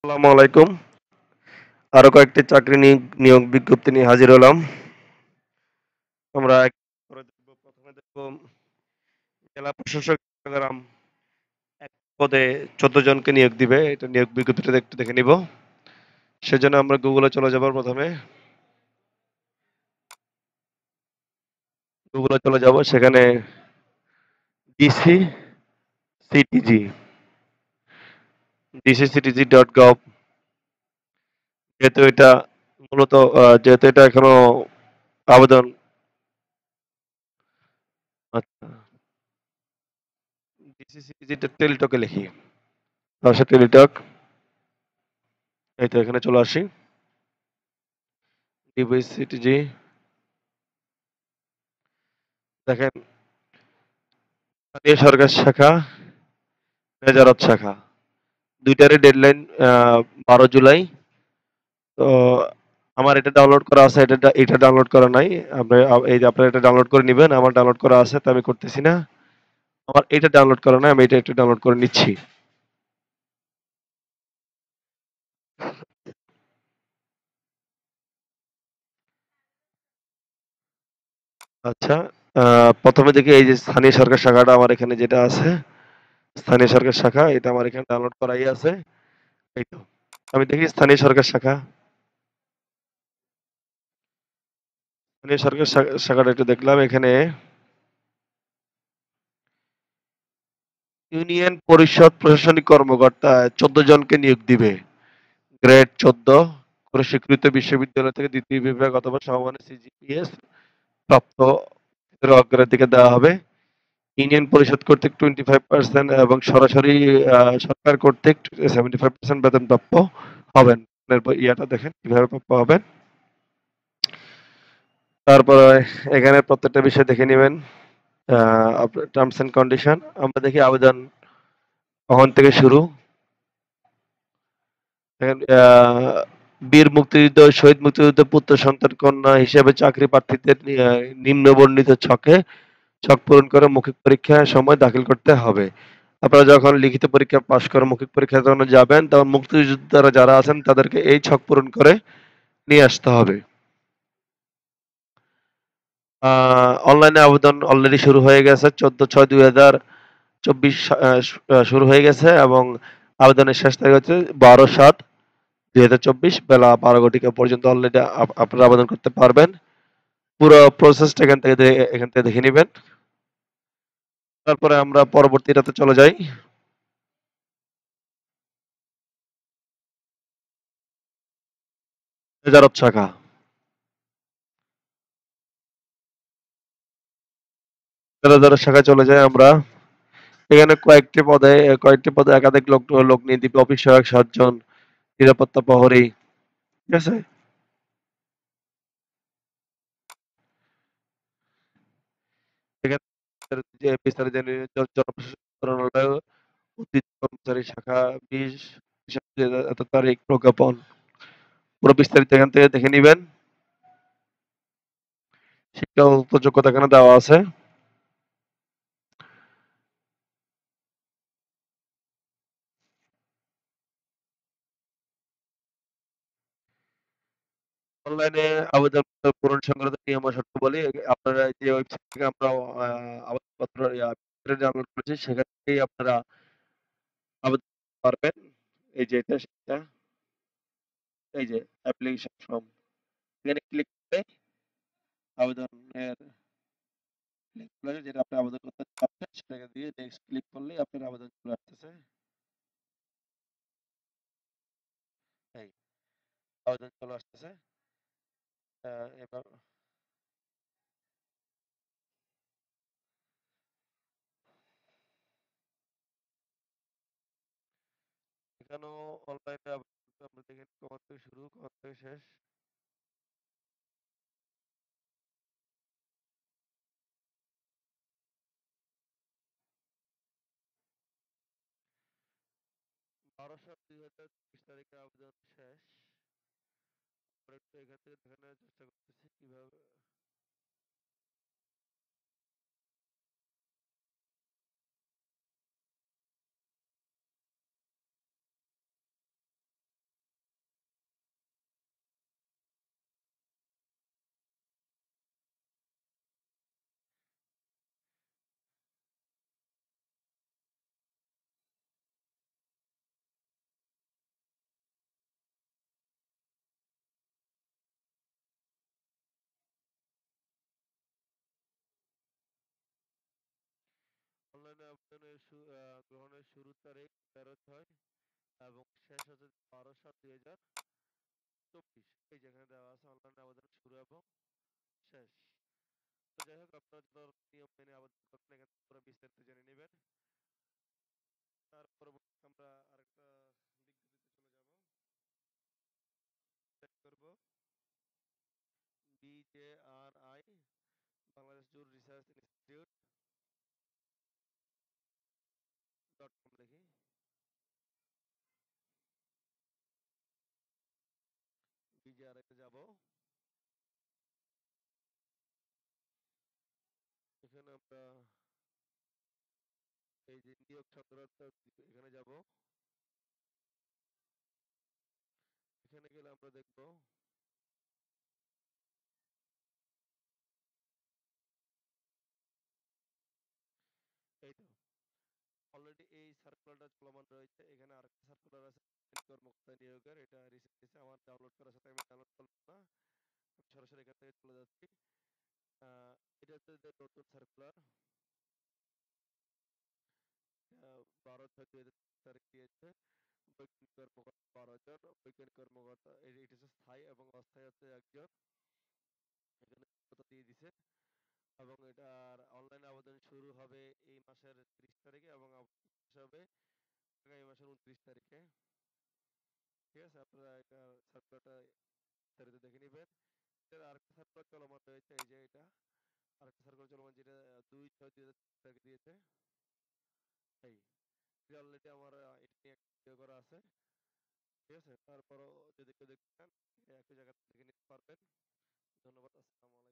আসসালামু আলাইকুম। আরো কয়েকটি চাকরি নিয়োগ বিজ্ঞপ্তি নিয়ে হাজির হলাম। আমরা এক করে দেখব। প্রথমে দেখব জেলা প্রশাসক চট্টগ্রাম এক পদে ১৪ জনকে নিয়োগ দিবে। এটা নিয়োগ বিজ্ঞপ্তিটা একটু দেখে নিব। সেজন্য আমরা গুগলে চলে যাব। প্রথমে গুগলে চলে যাব, সেখানে ডিসি সিটিজি dcctg.gov। যেহেতু এটা মূলত যেহেতু এটা এখনো আবেদন, আচ্ছা, ডিসিসিটিজি টেলিটকে লিখি। পাশে টেলিটক, এই তো এখানে চলে আসি। ডিভিসিটিজি, দেখেন স্থানীয় সরকার শাখা, নেজারত শাখা, দুইটারই ডেডলাইন 12 জুলাই। তো আমার এটা ডাউনলোড করা আছে, এটা ডাউনলোড করা নাই। আপনি এই যে আপনারা এটা ডাউনলোড করে নেবেন। আমার ডাউনলোড করা আছে, তো আমি করতেছি না। আমার এটা ডাউনলোড করা নাই, আমি এটা একটু ডাউনলোড করে নিচ্ছি। আচ্ছা, প্রথমে দেখি এই যে স্থানীয় সরকার শাখাটা আমার এখানে যেটা আছে, স্থানীয় সরকার শাখা, এটা আমার এখানে ডাউনলোড করাই আছে। এই তো আমি দেখি স্থানীয় সরকার শাখা, স্থানীয় সরকার শাখাটা একটু দেখলাম। এখানে ইউনিয়ন পরিষদ প্রশাসনিক কর্মকর্তা ১৪ জনকে নিয়োগ দিবে। গ্রেড ১৪ করে স্বীকৃত বিশ্ববিদ্যালয় থেকে দ্বিতীয় বিভাগ অথবা সমমানের সিজিপিএস প্রাপ্ত অগ্রাধিকার দেওয়া হবে। ইউনিয়ন পরিষদ কর্তৃক 25% এবং সরাসরি সরকার কর্তৃক 75% বেতন প্রাপ্য হবেন। ইয়াটা দেখেন কিভাবে প্রাপ্য হবেন। তারপরে এখানে প্রত্যেকটা বিষয় দেখে নেবেন। টার্মস এন্ড কন্ডিশন আমরা দেখি। আবেদন কখন থেকে শুরু। দেখেন, বীর মুক্তিযুদ্ধ ও শহীদ মুক্তিযুদ্ধ পুত্র সন্তান কন্যা হিসেবে চাকরি প্রার্থীদের নিম্ন বর্ণিত ছক পূরণ করে মৌখিক পরীক্ষার সময় দাখিল করতে হবে। আপনারা যখন লিখিত পরীক্ষা পাশ করে মৌখিক পরীক্ষা যখন যাবেন, তখন মুক্তিযোদ্ধারা যারা আছেন তাদেরকে এই ছক পূরণ করে নিয়ে আসতে হবে। অনলাইনে আবেদন অলরেডি শুরু হয়ে গেছে। 14/6/2024 শুরু হয়ে গেছে এবং আবেদনের শেষ তারিখ হচ্ছে 12/7/2024 বেলা 12 ঘটিকা পর্যন্ত অলরেডি আপনারা আবেদন করতে পারবেন। পুরো প্রসেসটা এখান থেকে দেখে নেবেন। তারপরে আমরা পরবর্তীটাতে চলে যাই। নেজারত শাখা, নেজারত শাখায় চলে যাই আমরা। এখানে কয়েকটি পদে একাধিক লোক লোক নিয়ে দিবে। অফিস সহায়ক 7 জন, নিরাপত্তা প্রহরী, ঠিক আছে। এখানে যে বিস্তারিত জনপ্রশাসন মন্ত্রণালয়, উদ্ভিদ কর্মচারী শাখা 20 এত তারিখ প্রজ্ঞাপন, পুরো বিস্তারিত এখান থেকে দেখে নিবেন। শিক্ষাগত যোগ্যতা এখানে দেওয়া আছে। অনলাইনে আবেদন পূরণ সংক্রান্ত নিয়ম ও শর্ত বলি। আপনারা যে ওয়েবসাইট থেকে আমরা আবেদনপত্র ডাউনলোড করেছি, সেখান থেকেই আপনারা আবেদন করতে পারবেন। এই যে এটা সেটা, এই যে অ্যাপ্লিকেশন ফর্ম, এখানে ক্লিক করে আবেদনের লিঙ্ক গুলো যেটা আপনি আবেদন করতে চাচ্ছেন সেটাকে দিয়ে নেক্সট ক্লিক করলেই আপনার আবেদন চলে আসতেছে। এই আবেদন চলে আসতেছে। এবার এখানেও অনলাইনে আবেদন করতে আমরা দেখি কখন থেকে শুরু কখন থেকে শেষ। 12/7/2024 তারিখে আবেদন শেষ। আমরা একটু এখান থেকে দেখে নেওয়ার চেষ্টা করতেছি কিভাবে। আবেদনের গ্রহণের শুরুর তারিখ ১৩/৬ এবং শেষ হচ্ছে ১২/৭/২০২৪। এই যেখানে দেওয়া আছে অনলাইন আবেদন শুরু এবং শেষ। তো যাই হোক আপনারা যত নিয়ম মেনে আবেদন করবেন এখান থেকে পুরো বিস্তারিত জেনে নিবেন। তার পরবর্তীতে আমরা আরেকটা বিজ্ঞপ্তিতে চলে যাব। চেক করব BJRI Bangladesh jute research institute .com লিখি। BJRI তে যাব। এখানে আমরা এই যে নিয়োগ সংক্রান্ত এখানে যাব। এখানে গেলে আমরা দেখব এই তো অলরেডি এই সার্কুলারটা চলমান রয়েছে। এখানে আরেকটা সার্কুলার আছে কর্মকর্তা নিয়োগের। এটা রিসেন্টলি আমার ডাউনলোড করার সাথে আমি ডাউনলোড করব না। আমি সরাসরি এখান থেকে চলে যাচ্ছি। এটা হচ্ছে যে নতুন সার্কুলার। ১২/৬/২০২৩ তারিখ দিয়েছে। বৈজ্ঞানিক কর্মকর্তা ১২ জন, বৈজ্ঞানিক কর্মকর্তা এটা হচ্ছে স্থায়ী এবং অস্থায়ী হচ্ছে একজন। এখানে যোগ্যতা দিয়ে দিছে এবং এটার অনলাইন আবেদন শুরু হবে এই মাসের ৩০ তারিখে এবং শেষ হবে আগামী মাসের ২৯ তারিখে। ঠিক আছে? আপনারা এটা সার্কুলারটা বিস্তারিত দেখে নিবেন। এর আরেকটা সার্কুলার চলমান রয়েছে এই যে এটা। আরেকটা সার্কুলার চলমান যেটা ২/৬/২০২৪ তারিখে দিয়েছে। এই এটা অলরেডি আমার এটা নিয়ে একটা ভিডিও করা আছে। ঠিক আছে? তারপরও যদি কেউ দেখতে চান একই জায়গা থেকে দেখে নিতে পারবেন। ধন্যবাদ। আসসালামু আলাইকুম।